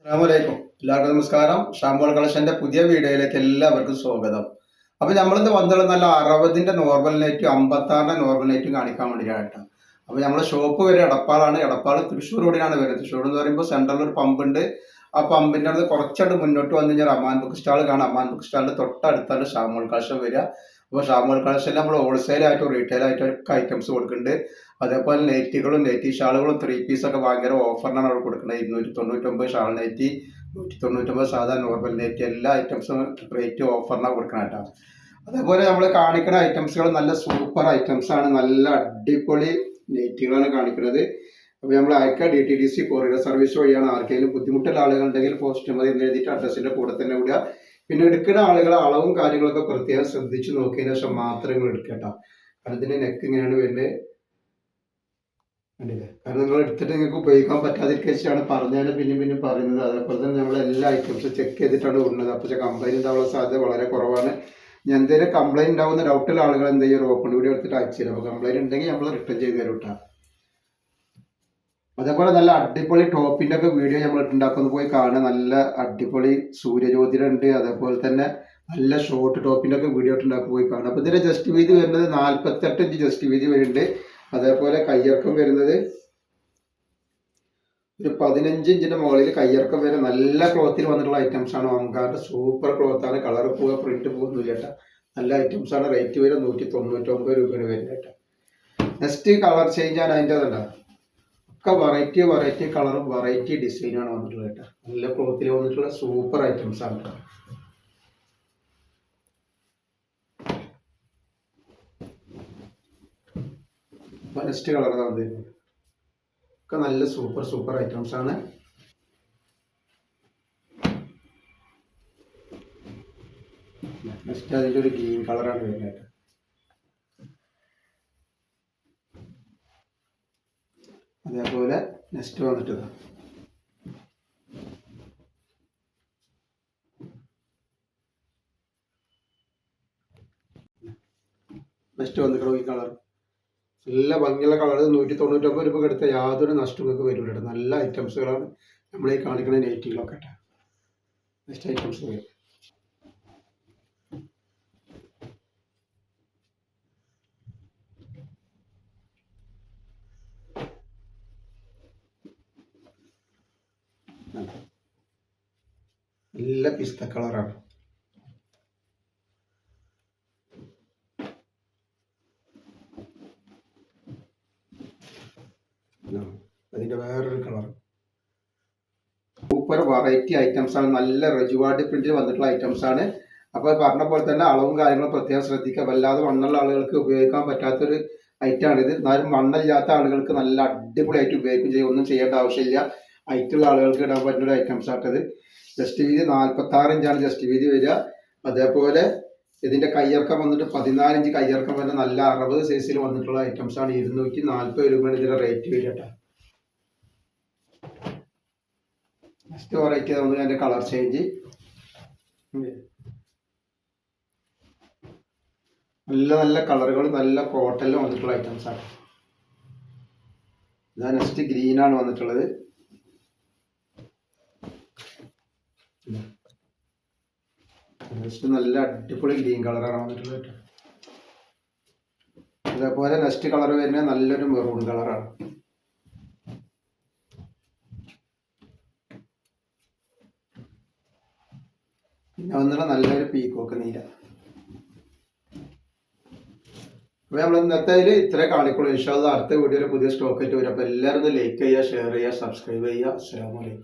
അസ്സലാമലൈക്കും. എല്ലാവർക്കും നമസ്കാരം. ഷാംപോൾ കളക്ഷന്റെ പുതിയ വീഡിയോയിലേക്ക് എല്ലാവർക്കും സ്വാഗതം. അപ്പൊ നമ്മളിന്ന് വന്നത് നല്ല 60ന്റെ നോർമൽ നൈറ്റും 56ന്റെ നോർമൽ നൈറ്റും കാണിക്കാൻ വേണ്ടിയിട്ടാണ്. അപ്പൊ നമ്മളെ ഷോപ്പ് വരെ എടപ്പാളാണ്. എടപ്പാൾ തൃശ്ശൂർ റോഡിനാണ് വരുന്നത്. തൃശ്ശൂർ എന്ന് പറയുമ്പോൾ സെൻട്രലിൽ ഒരു പമ്പ് ഉണ്ട്. ആ പമ്പിന്റെ അടുത്ത് കുറച്ചങ്ങോട്ട് മുന്നോട്ട് വന്നു കഴിഞ്ഞാൽ അമ്മാൻ ബുക്ക് സ്റ്റാൾ കാണാം. അമ്മാൻ ബുക്ക് സ്റ്റാളിന്റെ തൊട്ടടുത്താണ് ഷാമോൾ കളക്ഷൻ വരിക. അപ്പോൾ ഷാമോൾ കളക്ഷനിൽ നമ്മൾ ഹോൾസെയിൽ ആയിട്ടും റീറ്റെയിൽ ആയിട്ടും ഒക്കെ ഐറ്റംസ് കൊടുക്കുന്നുണ്ട്. അതേപോലെ നൈറ്റികളും നൈറ്റി ഷാളുകളും 3 പീസ് ഒക്കെ ഭയങ്കര ഓഫറിനാണ് അവിടെ കൊടുക്കുന്നത്. 299 ഷാൾ നൈറ്റി, 199 സാധാ നോർമൽ നൈറ്റി, എല്ലാ ഐറ്റംസും റേറ്റ് ഓഫറിനാണ് കൊടുക്കണം കേട്ടോ. അതേപോലെ നമ്മൾ കാണിക്കുന്ന ഐറ്റംസുകൾ നല്ല സൂപ്പർ ഐറ്റംസ് ആണ്. നല്ല അടിപൊളി നൈറ്റികളാണ് കാണിക്കുന്നത്. അപ്പോൾ നമ്മൾ അയക്കുക DTDC കൊറിയർ സർവീസ് വഴിയാണ്. ആർക്കെങ്കിലും ബുദ്ധിമുട്ടുള്ള ആളുകളുണ്ടെങ്കിൽ പോസ്റ്റ് മതി എന്ന് എഴുതിയിട്ട് അഡ്രസ്സിൻ്റെ കൂടെ തന്നെ വിടുക. പിന്നെ എടുക്കുന്ന ആളുകളെ അളവും കാര്യങ്ങളൊക്കെ പ്രത്യേകം ശ്രദ്ധിച്ച് നോക്കിയതിന് ശേഷം മാത്രം നിങ്ങൾ എടുക്കുക കേട്ടോ. കാരണം ഇതിൻ്റെ നെക്ക് ഇങ്ങനെയാണ് വരുന്നത്, കണ്ടില്ലേ? കാരണം നിങ്ങൾ എടുത്തിട്ട് നിങ്ങൾക്ക് ഉപയോഗിക്കാൻ പറ്റാതിരിക്കാണ് പറഞ്ഞാലും പിന്നെയും പറയുന്നത്. അതേപോലെ തന്നെ നമ്മൾ എല്ലാ ഐറ്റംസും ചെക്ക് ചെയ്തിട്ടാണ് വിടുന്നത്. അപ്പോൾ കംപ്ലൈൻറ്റ് ഉണ്ടാവാനുള്ള സാധ്യത വളരെ കുറവാണ്. ഞാൻ എന്തെങ്കിലും കംപ്ലൈൻറ്റ് ഉണ്ടാവുന്ന ഡൗട്ടുള്ള ആളുകൾ എന്ത് ചെയ്യും, ഓപ്പൺ വീഡിയോ എടുത്തിട്ട് അയച്ചു തരും. അപ്പോൾ കംപ്ലൈൻറ്റ് ഉണ്ടെങ്കിൽ നമ്മൾ റിട്ടേൺ ചെയ്ത് തരും കേട്ടോ. അതേപോലെ നല്ല അടിപൊളി ടോപ്പിൻ്റെ ഒക്കെ വീഡിയോ നമ്മൾ ഉണ്ടാക്കുന്ന പോയി കാണുക. നല്ല അടിപൊളി സൂര്യജ്യോതിയുടെ ഉണ്ട്. അതേപോലെ തന്നെ നല്ല ഷോർട്ട് ടോപ്പിൻ്റെ ഒക്കെ വീഡിയോ ഉണ്ടാക്കി പോയി കാണുക. അപ്പോൾ ഇതിൻ്റെ ജസ്റ്റ് വീതി വരുന്നത് 48 ഇഞ്ച് ജസ്റ്റ് വീതി വരുന്നുണ്ട്. അതേപോലെ കയ്യിറക്കം വരുന്നത് ഒരു 15 ഇഞ്ചിൻ്റെ മുകളിൽ കയ്യിറക്കം വരെ നല്ല ക്ലോത്തിൽ വന്നിട്ടുള്ള ഐറ്റംസ് ആണ്. ഓംകാറിൻ്റെ സൂപ്പർ ക്ലോത്താണ്. കളർ പോവുക പ്രിന്റ് പോകുന്നില്ല കേട്ടോ. നല്ല ഐറ്റംസ് ആണ്. റേറ്റ് വരെ 199 രൂപയാണ് വരുന്നത് കേട്ടോ. നെക്സ്റ്റ് കളർ ചേഞ്ച് ആണ് അതിൻ്റെ അതുണ്ടാകും. ഒക്കെ വെറൈറ്റി കളറും വെറൈറ്റി ഡിസൈനാണ് വന്നിട്ടുള്ളത് കേട്ടോ. നല്ല ക്ലോത്തിൽ വന്നിട്ടുള്ള സൂപ്പർ ഐറ്റംസ് ആണ് കേട്ടോ. നെക്സ്റ്റ് കളർ വന്നിരുന്നത് ഒക്കെ നല്ല സൂപ്പർ ഐറ്റംസ് ആണ്. നെക്സ്റ്റ് അതിൻ്റെ ഒരു ഗ്രീൻ കളറാണ് വരുന്നത് കേട്ടോ. അതേപോലെ നെക്സ്റ്റ് വന്നിട്ട് നെക്സ്റ്റ് വന്നിട്ടുള്ള ഈ കളർ നല്ല ഭംഗിയുള്ള കളർ. 199 രൂപ എടുത്ത യാതൊരു നഷ്ടം നിങ്ങൾക്ക് വരില്ല. നല്ല ഐറ്റംസുകളാണ് നമ്മൾ ഈ കാണിക്കുന്ന നൈറ്റികളൊക്കെ കേട്ടോ. നെക്സ്റ്റ് ഐറ്റംസ് വരും. നല്ല പിസ്ത കളറാണ്. അതിൻ്റെ വേറൊരു കളർ സൂപ്പർ വെറൈറ്റി ഐറ്റംസ് ആണ്. നല്ല റെജുവാർഡ് പ്രിന്റിൽ വന്നിട്ടുള്ള ഐറ്റംസ് ആണ്. അപ്പോൾ പറഞ്ഞ പോലെ തന്നെ അളവും കാര്യങ്ങളും പ്രത്യേകം ശ്രദ്ധിക്കുക. വല്ലാതെ വണ്ണുള്ള ആളുകൾക്ക് ഉപയോഗിക്കാൻ പറ്റാത്തൊരു ഐറ്റമാണ് ഇത്. എന്നാലും വണ്ണമില്ലാത്ത ആളുകൾക്ക് നല്ല അടിപൊളിയായിട്ട് ഉപയോഗിക്കുകയും ചെയ്യും. ഒന്നും ചെയ്യേണ്ട ആവശ്യമില്ല. ഹൈറ്റുള്ള ആളുകൾക്ക് ഇടാൻ പറ്റുന്ന ഒരു ഐറ്റംസ് ആട്ടത്. ജസ്റ്റ് വീതി 46 ഇഞ്ചാണ് ജസ്റ്റ് വീതി വരിക. അതേപോലെ ഇതിൻ്റെ കയ്യിറക്കം വന്നിട്ട് 14 ഇഞ്ച് കയ്യിറക്കം വരുന്ന നല്ല 60 സൈസിൽ വന്നിട്ടുള്ള ഐറ്റംസ് ആണ്. 240 രൂപയാണ് ഇതിൻ്റെ റേറ്റ് വരിക കേട്ടോ. നെക്സ്റ്റ് വെറൈറ്റി നമുക്ക് അതിൻ്റെ കളർ ചേഞ്ച്. നല്ല കളറുകൾ നല്ല കോട്ടനിൽ വന്നിട്ടുള്ള ഐറ്റംസ് ആണ്. ഇതാ നെക്സ്റ്റ് ഗ്രീനാണ് വന്നിട്ടുള്ളത്. നെക്സ്റ്റ് നല്ല അടിപൊളി ഗ്രീൻ കളറാണ് വന്നിട്ടുള്ളത് കേട്ടോ. അതേപോലെ നെക്സ്റ്റ് കളർ വരുന്നത് നല്ലൊരു മെറൂൺ കളറാണ്. പിന്നെ വന്നിട്ട് നല്ലൊരു പീക്കോക്ക് നീല. അപ്പോൾ നമ്മൾ ഇന്നത്തെ ഇത്രേ കാണിക്കുള്ളൂ. ഇൻഷാ അല്ലാഹ് അടുത്ത വീഡിയോയിൽ പുതിയ സ്റ്റോക്ക് ആയിട്ട് വരും. അപ്പോൾ എല്ലാവരും ലൈക്ക് ചെയ്യുക, ഷെയർ ചെയ്യുക, സബ്സ്ക്രൈബ് ചെയ്യുക. അസ്സലാമു അലൈക്കും.